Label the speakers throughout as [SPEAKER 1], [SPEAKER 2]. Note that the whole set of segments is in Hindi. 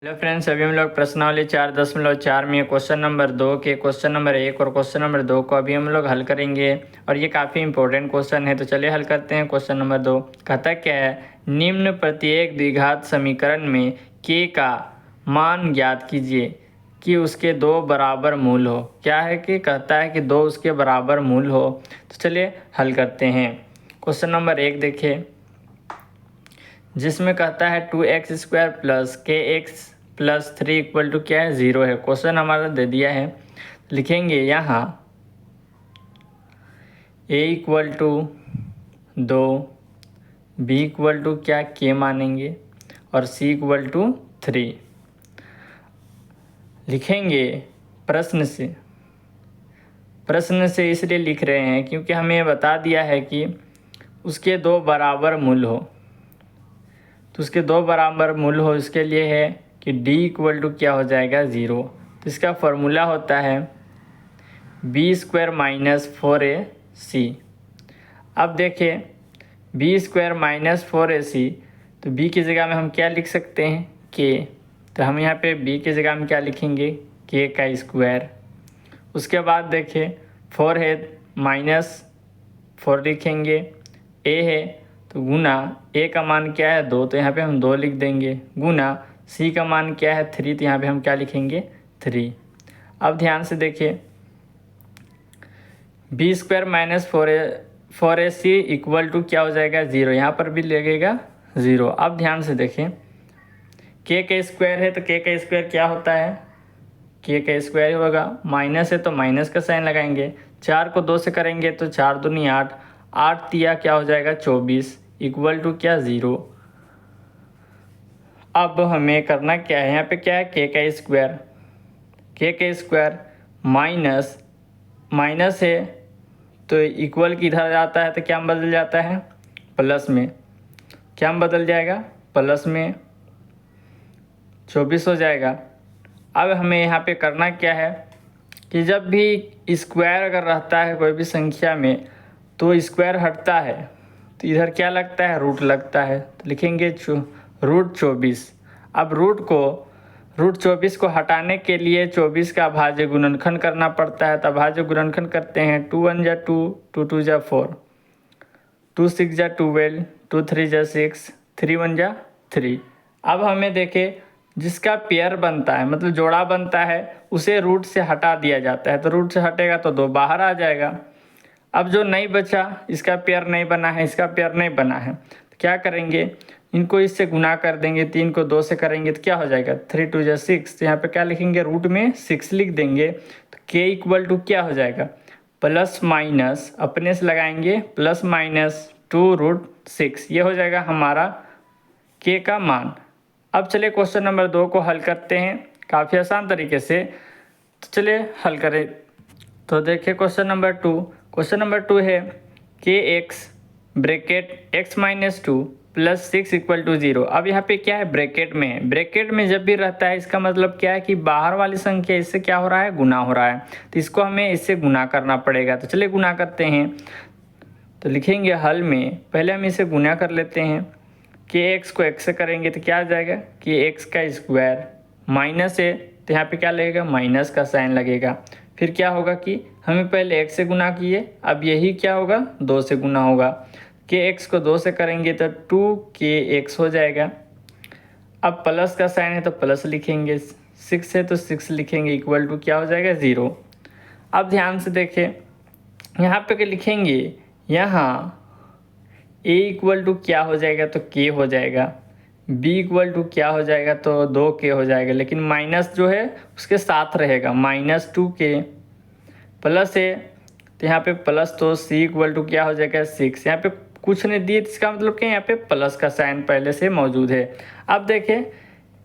[SPEAKER 1] हेलो फ्रेंड्स, अभी हम लोग प्रश्नावली 4.4 में क्वेश्चन नंबर 2 के क्वेश्चन नंबर 1 और क्वेश्चन नंबर 2 को अभी हम लोग हल करेंगे और ये काफ़ी इंपॉर्टेंट क्वेश्चन है। तो चलिए हल करते हैं। क्वेश्चन नंबर 2 कहता क्या है, निम्न प्रत्येक द्विघात समीकरण में k का मान ज्ञात कीजिए कि उसके दो बराबर मूल हो। क्या है कि कहता है कि दो उसके बराबर मूल हो। तो चलिए हल करते हैं। क्वेश्चन नंबर 1 देखिए, जिसमें कहता है 2x² plus kx plus 3 equal to क्या है, 0 है। क्वेश्चन हमारा दे दिया है, लिखेंगे यहाँ a equal to 2, b equal to क्या k मानेंगे और c इक्वल टू 3 लिखेंगे। प्रश्न से इसलिए लिख रहे हैं क्योंकि हमें बता दिया है कि उसके दो बराबर मूल हो। तो उसके दो बराबर मूल हो, इसके लिए है कि d इक्वल टू क्या हो जाएगा, 0। तो इसका फॉर्मूला होता है b² माइनस 4ac। अब देखिए b² माइनस 4ac, तो b की जगह में हम क्या लिख सकते हैं, k। तो हम यहाँ पे b की जगह में क्या लिखेंगे, k का स्क्वायर। उसके बाद देखिए 4 है, माइनस 4 लिखेंगे, a है तो गुना a का मान क्या है, 2, तो यहाँ पे हम 2 लिख देंगे, गुना c का मान क्या है, 3, तो यहाँ पे हम क्या लिखेंगे, 3। अब ध्यान से देखिए, b² minus 4ac equal to क्या हो जाएगा, 0। यहाँ पर भी लगेगा 0। अब ध्यान से देखें, k का स्क्वायर है तो k का स्क्वायर क्या होता है, k का स्क्वायर होगा, माइनस है तो माइनस का साइन लगाएंगे। 4 को 2 से करेंगे तो 4 दूनी 8, 8 तिया क्या हो जाएगा, 24 इक्वल टू क्या, 0। अब हमें करना क्या है, यहाँ पे क्या है, k का स्क्वायर माइनस है तो इक्वल की इधर जाता है तो क्या बदल जाता है, प्लस में। क्या बदल जाएगा, प्लस में 24 हो जाएगा। अब हमें यहाँ पे करना क्या है कि जब भी स्क्वायर अगर रहता है कोई भी संख्या में तो स्क्वायर हटता है तो इधर क्या लगता है, रूट लगता है। तो लिखेंगे रूट 24। अब रूट 24 को हटाने के लिए 24 का अभाज्य गुणनखंड करना पड़ता है। तो अभाज्य गुणनखंड करते हैं, 2 1 जा 2, 2 2 जा 4, 2 6 जा 12, 2 3 जा 6, 3 1 जा 3। अब हमें देखे जिसका पेयर बनता है, मतलब जोड़ा बनता है, उसे रूट से हटा दिया जाता है। तो रूट से हटेगा तो 2 बाहर आ जाएगा। अब जो नहीं बचा, इसका पेयर नहीं बना है, इसका पेयर नहीं बना है, तो क्या करेंगे, इनको इससे गुना कर देंगे। 3 को 2 से करेंगे तो क्या हो जाएगा, 3 2 जा 6। तो यहाँ पे क्या लिखेंगे, रूट में 6 लिख देंगे। तो k इक्वल टू क्या हो जाएगा, प्लस माइनस अपने से लगाएंगे, प्लस माइनस 2√6। ये हो जाएगा हमारा k का मान। अब चलिए क्वेश्चन नंबर 2 को हल करते हैं काफ़ी आसान तरीके से। तो चलिए हल करें। तो देखिए क्वेश्चन नंबर 2 है kx bracket x minus 2 plus 6 equal to 0। अब यहाँ पे क्या है, ब्रैकेट में है। ब्रैकेट में जब भी रहता है इसका मतलब क्या है कि बाहर वाली संख्या इससे क्या हो रहा है, गुना हो रहा है। तो इसको हमें इससे गुना करना पड़ेगा। तो चलिए गुना करते हैं। तो लिखेंगे हल में, पहले हम इसे गुना कर लेते हैं। kx को x से करेंगे तो क्या आ जाएगा, kx का स्क्वायर, माइनस है तो यहाँ पे क्या लगेगा, माइनस का साइन लगेगा। फिर क्या होगा कि हमें पहले x से गुना किए, अब यही क्या होगा, 2 से गुना होगा। kx को 2 से करेंगे तो 2kx हो जाएगा। अब प्लस का साइन है तो प्लस लिखेंगे, 6 है तो 6 लिखेंगे, इक्वल टू क्या हो जाएगा, 0। अब ध्यान से देखें, यहाँ पे लिखेंगे, यहाँ a इक्वल टू क्या हो जाएगा, तो k हो जाएगा। b इक्वल टू क्या हो जाएगा, तो 2k हो जाएगा, लेकिन माइनस जो है उसके साथ रहेगा, -2k। प्लस है तो यहाँ पे प्लस, तो c इक्वल टू क्या हो जाएगा, 6। यहाँ पे कुछ नहीं दिए, इसका मतलब कि यहाँ पे प्लस का साइन पहले से मौजूद है। अब देखें,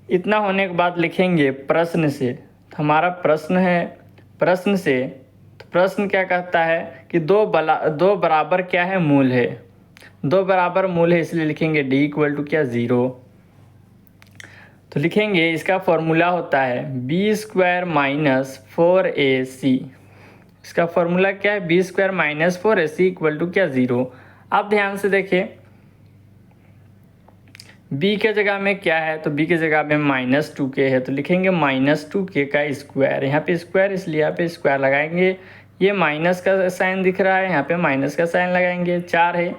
[SPEAKER 1] इतना होने के बाद लिखेंगे प्रश्न से। तो हमारा प्रश्न है, प्रश्न से तो प्रश्न क्या कहता है कि दो बराबर क्या है, मूल है। 2 बराबर मूल है, इसलिए लिखेंगे d इक्वल टू क्या, 0। तो लिखेंगे इसका फॉर्मूला होता है b² माइनस 4ac। इसका फॉर्मूला क्या है, b² minus 4ac equal to क्या, 0। अब ध्यान से देखिए, बी के जगह में क्या है, तो बी के जगह में -2k है तो लिखेंगे -2k का स्क्वायर। यहाँ पे स्क्वायर इसलिए यहाँ पे स्क्वायर लगाएंगे। ये माइनस का साइन दिख रहा है, यहाँ पे माइनस का साइन लगाएंगे। 4 है,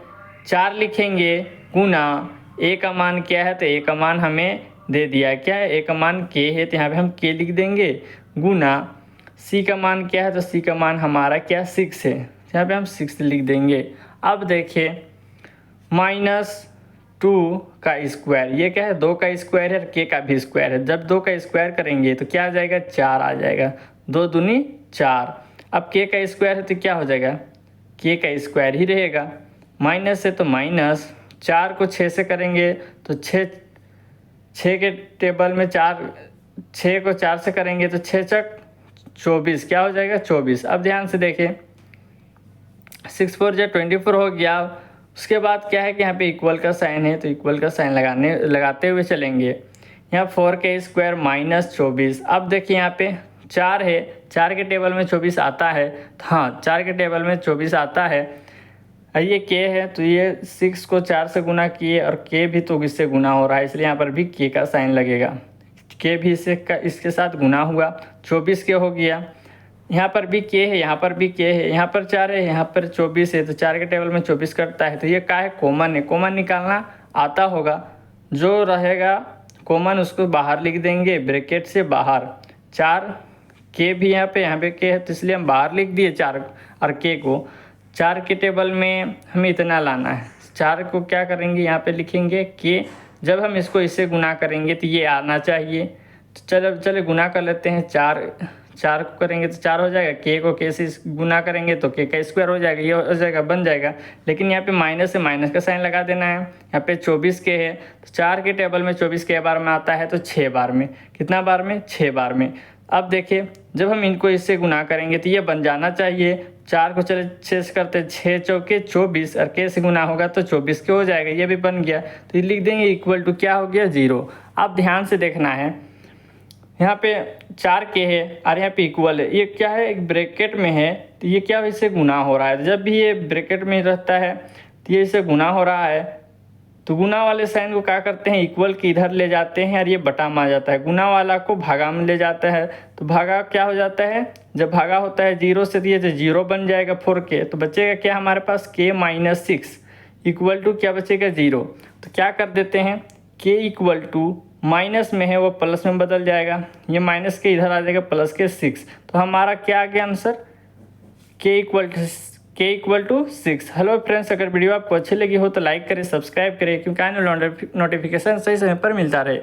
[SPEAKER 1] 4 लिखेंगे गुना ए का मान क्या है, तो ए का मान हमें दे दिया क्या है, ए का मान k है तो यहाँ पे हम k लिख देंगे। गुना सी का मान क्या है, तो सी का मान हमारा क्या 6 है, यहाँ पे हम 6 लिख देंगे। अब देखिए -2 का स्क्वायर, ये क्या है 2 का स्क्वायर है और k का भी स्क्वायर है। जब 2 का स्क्वायर करेंगे तो क्या आ जाएगा, 4 आ जाएगा। 2 दूनी 4। अब k का स्क्वायर है तो क्या हो जाएगा, k का स्क्वायर ही रहेगा। माइनस है तो माइनस, 4 को 6 से करेंगे तो 6 के टेबल में 4, 6 को 4 से करेंगे तो 6 चक 24, क्या हो जाएगा 24। अब ध्यान से देखें 6 4 जो 24 हो गया। उसके बाद क्या है कि यहाँ पे इक्वल का साइन है तो इक्वल का साइन लगाते हुए चलेंगे। यहाँ 4k स्क्वायर -24। अब देखिए यहाँ पे 4 है, 4 के टेबल में 24 आता है, हाँ 4 के टेबल में 24 आता है। ये k है तो ये 6 को 4 से गुना किए और k भी तो इससे गुना हो रहा है, इसलिए यहाँ पर भी k का साइन लगेगा। k भी इसके साथ गुना हुआ, 24 के हो गया। यहाँ पर भी k है, यहाँ पर भी k है, यहाँ पर 4 है, यहाँ पर 24 है तो 4 के टेबल में 24 करता है। तो ये क्या है, कॉमन है। कॉमन निकालना आता होगा, जो रहेगा कॉमन उसको बाहर लिख देंगे, ब्रैकेट से बाहर। 4 k भी यहाँ पे k है तो इसलिए हम बाहर लिख दिए 4 और k को। 4 के टेबल में हमें इतना लाना है, 4 को क्या करेंगे यहाँ पे लिखेंगे k। जब हम इसको इससे गुना करेंगे तो ये आना चाहिए, तो चलो गुना कर लेते हैं। 4 को करेंगे तो 4 हो जाएगा, k को k से गुना करेंगे तो k का स्क्वायर हो जाएगा, ये हो जाएगा बन जाएगा। लेकिन यहाँ पे माइनस से माइनस का साइन लगा देना है। यहाँ पे 24 k है तो 4 के टेबल में 24 के बार में आता है तो 6 बार में, कितना बार में, 6 बार में। अब देखिए जब हम इनको इससे गुना करेंगे तो ये बन जाना चाहिए। 4 को चले 6 से करते, 6 चौके 24 और k से गुना होगा तो 24 के हो जाएगा, ये भी बन गया। तो ये लिख देंगे इक्वल टू क्या हो गया, 0। अब ध्यान से देखना है, यहाँ पे 4k है और यहाँ पे इक्वल है, ये क्या है, एक ब्रैकेट में है तो ये क्या इससे गुना हो रहा है। जब भी ये ब्रैकेट में रहता है तो ये इससे गुना हो रहा है, तो गुना वाले साइन को क्या करते हैं, इक्वल के इधर ले जाते हैं और ये बटा में आ जाता है। गुना वाला को भागा में ले जाता है तो भागा क्या हो जाता है, जब भागा होता है 0 से तो ये 0 बन जाएगा 4k। तो बचेगा क्या हमारे पास, k -6 इक्वल टू क्या बचेगा, 0। तो क्या कर देते हैं, k इक्वल टू माइनस में है वो प्लस में बदल जाएगा, ये माइनस के इधर आ जाएगा प्लस के 6। तो हमारा क्या आ गया answer, k equal to 6। Hello friends, अगर वीडियो आपको अच्छी लगी हो तो लाइक करें, सब्सक्राइब करें, क्योंकि आने वाला नोटिफिकेशन सही समय पर मिलता रहे।